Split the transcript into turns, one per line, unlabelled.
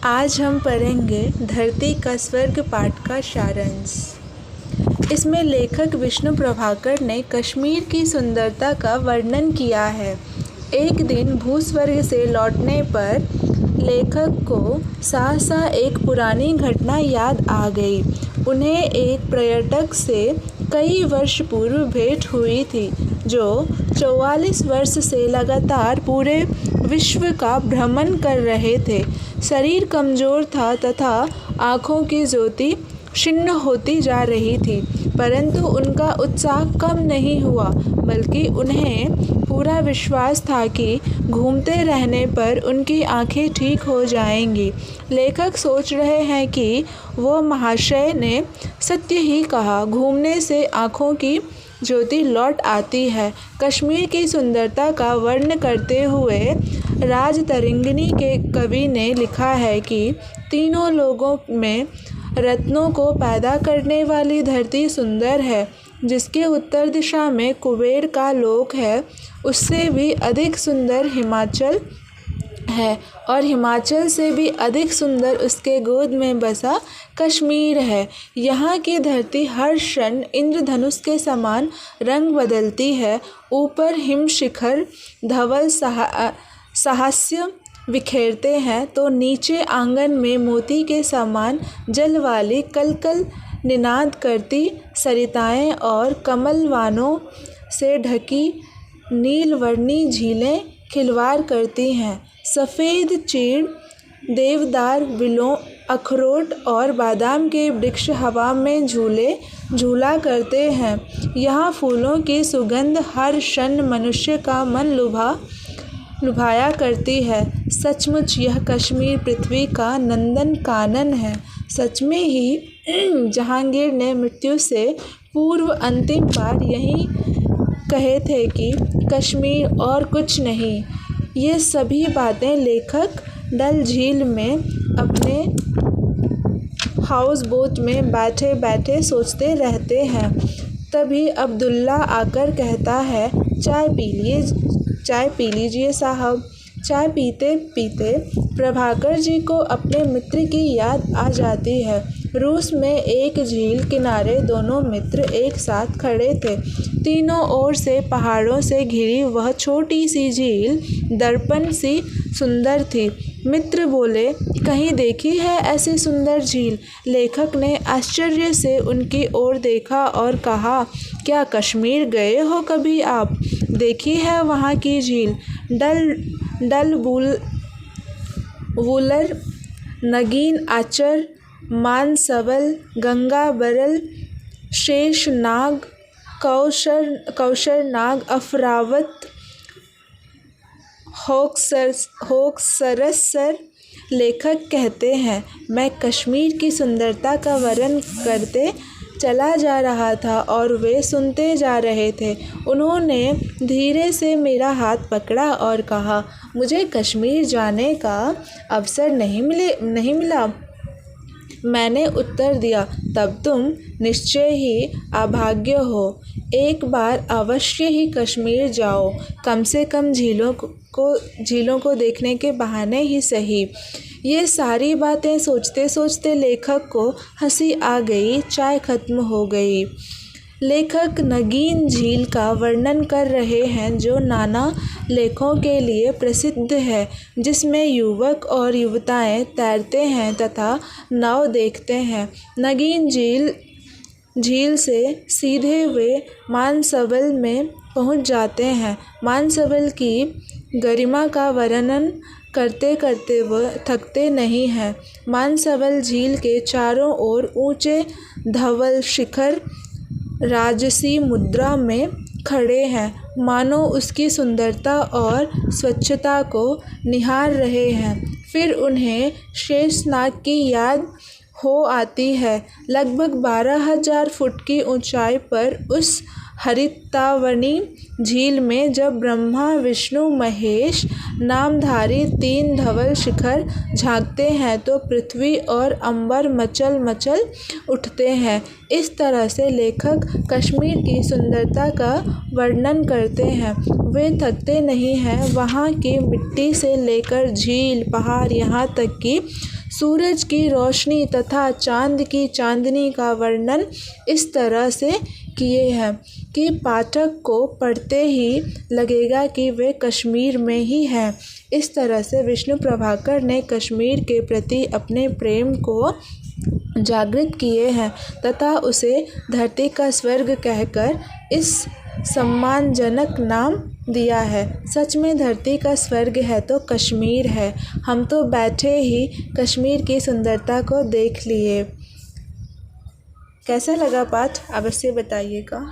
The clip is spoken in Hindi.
आज हम पढ़ेंगे धरती का स्वर्ग पाठ का सारांश। इसमें लेखक विष्णु प्रभाकर ने कश्मीर की सुंदरता का वर्णन किया है। एक दिन भूस्वर्ग से लौटने पर लेखक को सहसा एक पुरानी घटना याद आ गई। उन्हें एक पर्यटक से कई वर्ष पूर्व भेंट हुई थी, जो 44 वर्ष से लगातार पूरे विश्व का भ्रमण कर रहे थे। शरीर कमज़ोर था तथा आँखों की ज्योति क्षीण होती जा रही थी, परंतु उनका उत्साह कम नहीं हुआ, बल्कि उन्हें पूरा विश्वास था कि घूमते रहने पर उनकी आँखें ठीक हो जाएंगी। लेखक सोच रहे हैं कि वो महाशय ने सत्य ही कहा, घूमने से आँखों की ज्योति लौट आती है। कश्मीर की सुंदरता का वर्णन करते हुए राजतरंगिणी के कवि ने लिखा है कि तीनों लोगों में रत्नों को पैदा करने वाली धरती सुंदर है। जिसके उत्तर दिशा में कुबेर का लोक है, उससे भी अधिक सुंदर हिमाचल है, और हिमाचल से भी अधिक सुंदर उसके गोद में बसा कश्मीर है। यहाँ की धरती हर क्षण इंद्रधनुष के समान रंग बदलती है। ऊपर हिम शिखर धवल साहस्य बिखेरते हैं, तो नीचे आंगन में मोती के समान जल वाली कलकल निनाद करती सरिताएं और कमलवानों से ढकी नीलवर्णी झीलें खिलवाड़ करती हैं। सफ़ेद चीड़, देवदार, विलों, अखरोट और बादाम के वृक्ष हवा में झूला करते हैं। यहाँ फूलों की सुगंध हर क्षण मनुष्य का मन लुभाया करती है। सचमुच यह कश्मीर पृथ्वी का नंदन कानन है। सच में ही जहांगीर ने मृत्यु से पूर्व अंतिम बार यही कहे थे कि कश्मीर और कुछ नहीं। ये सभी बातें लेखक डल झील में अपने हाउस बोट में बैठे बैठे सोचते रहते हैं। तभी अब्दुल्ला आकर कहता है, चाय पी लीजिए साहब। चाय पीते पीते प्रभाकर जी को अपने मित्र की याद आ जाती है। रूस में एक झील किनारे दोनों मित्र एक साथ खड़े थे। तीनों ओर से पहाड़ों से घिरी वह छोटी सी झील दर्पण सी सुंदर थी। मित्र बोले, कहीं देखी है ऐसी सुंदर झील? लेखक ने आश्चर्य से उनकी ओर देखा और कहा, क्या कश्मीर गए हो कभी आप? देखी है वहाँ की झील? डल वूलर, नगीन आचर, मानसबल, गंगा बरल, शेषनाग, कौशरनाग, अफरावत, होक्सरसर। लेखक कहते हैं, मैं कश्मीर की सुंदरता का वर्णन करते चला जा रहा था और वे सुनते जा रहे थे। उन्होंने धीरे से मेरा हाथ पकड़ा और कहा, मुझे कश्मीर जाने का अवसर नहीं मिला। मैंने उत्तर दिया, तब तुम निश्चय ही अभाग्य हो। एक बार अवश्य ही कश्मीर जाओ, कम से कम झीलों को देखने के बहाने ही सही। ये सारी बातें सोचते सोचते लेखक को हंसी आ गई। चाय खत्म हो गई। लेखक नगीन झील का वर्णन कर रहे हैं, जो नाना लेखों के लिए प्रसिद्ध है, जिसमें युवक और युवतियाँ तैरते हैं तथा नाव देखते हैं। नगीन झील से सीधे वे मानसबल में पहुंच जाते हैं। मानसबल की गरिमा का वर्णन करते करते वह थकते नहीं हैं। मानसबल झील के चारों ओर ऊंचे धवल शिखर राजसी मुद्रा में खड़े हैं, मानो उसकी सुंदरता और स्वच्छता को निहार रहे हैं। फिर उन्हें शेषनाग की याद हो आती है। लगभग 12,000 फुट की ऊंचाई पर उस हरितावनी झील में जब ब्रह्मा, विष्णु, महेश नामधारी 3 धवल शिखर झांकते हैं, तो पृथ्वी और अंबर मचल उठते हैं। इस तरह से लेखक कश्मीर की सुंदरता का वर्णन करते हैं। वे थकते नहीं हैं। वहाँ की मिट्टी से लेकर झील, पहाड़, यहाँ तक कि सूरज की रोशनी तथा चाँद की चांदनी का वर्णन इस तरह से किए हैं कि पाठक को पढ़ते ही लगेगा कि वे कश्मीर में ही हैं। इस तरह से विष्णु प्रभाकर ने कश्मीर के प्रति अपने प्रेम को जागृत किए हैं तथा उसे धरती का स्वर्ग कहकर इस सम्मानजनक नाम दिया है। सच में धरती का स्वर्ग है तो कश्मीर है। हम तो बैठे ही कश्मीर की सुंदरता को देख लिए। कैसा लगा पाठ अवश्य बताइएगा।